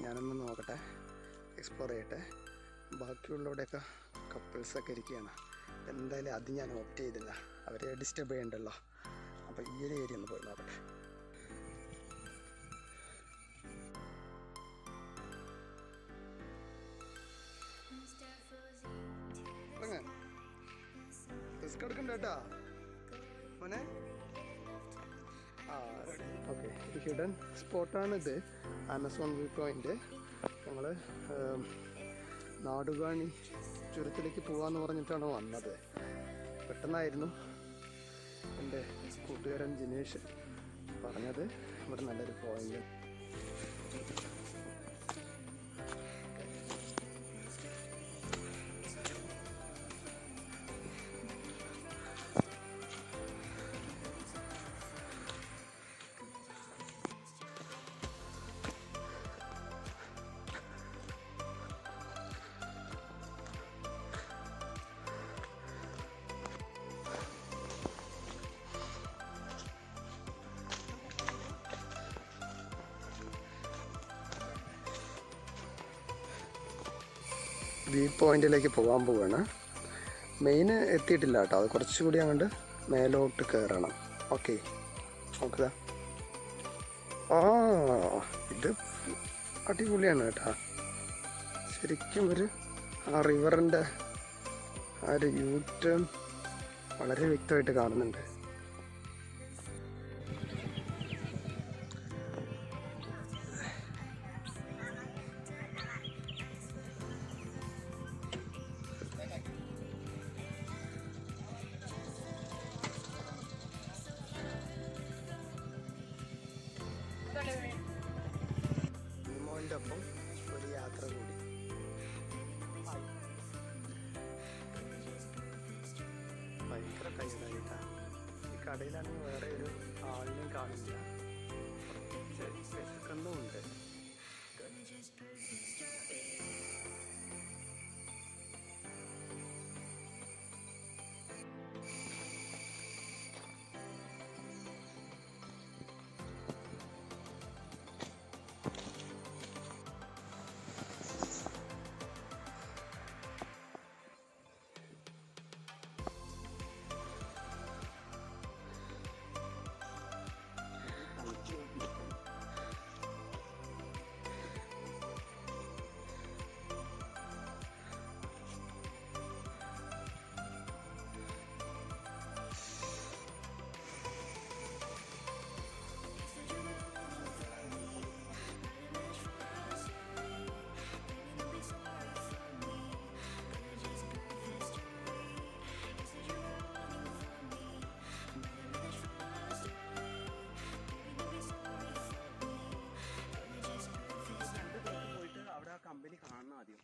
ഞാനൊന്ന് നോക്കട്ടെ, എക്സ്പ്ലോർ ചെയ്യട്ടെ. ബാക്കിയുള്ളവിടെയൊക്കെ കപ്പിൾസൊക്കെ ഇരിക്കുകയാണ്. എന്തായാലും അത് ഞാൻ ഓപ്റ്റ് ചെയ്തില്ല, അവരെ ഡിസ്റ്റർബ് ചെയ്യണ്ടല്ലോ. അപ്പോൾ ഈ ഒരു ഏരിയ ഒന്ന് പോയി നോക്കട്ടെ. റിസ്ക് എടുക്കണ്ട കേട്ടാ മോനെ. ഓക്കെ, ഒരു ഹിഡൻ സ്പോട്ടാണിത്, ആമസോൺ വ്യൂ പോയിൻ്റ്. ഞങ്ങൾ നാടുകാണി ചുരത്തിലേക്ക് പോകാമെന്ന് പറഞ്ഞിട്ടാണ് വന്നത്. പെട്ടെന്നായിരുന്നു എൻ്റെ കൂട്ടുകാരൻ ജിനേഷ് പറഞ്ഞത് ഇവിടെ നല്ലൊരു പോയിൻ്റ്. വ്യൂ പോയിന്റിലേക്ക് പോകാൻ പോവുകയാണ്. മെയിൻ എത്തിയിട്ടില്ല കേട്ടോ, അത് കുറച്ചുകൂടി അങ്ങോട്ട് മേലോട്ട് കയറണം. ഓക്കെ, നോക്കുക. ഇത് അടിപൊളിയാണ് കേട്ടോ. ശരിക്കും ഒരു ആ റിവറിൻ്റെ ആ ഒരു യൂ ടേൺ വളരെ വ്യക്തമായിട്ട് കാണുന്നുണ്ട്. നിമോൻ്റെ ഒപ്പം ഒരു യാത്ര കൂടി. ഭയങ്കര ടൈറ്റായിട്ടാ. ഈ കടയിലാണെങ്കിൽ വേറെ ഒരു ആളിനെയും കാണില്ല, കുറച്ച് വിശക്കുന്നുമുണ്ട്. കമ്പനി കാണണം ആദ്യം.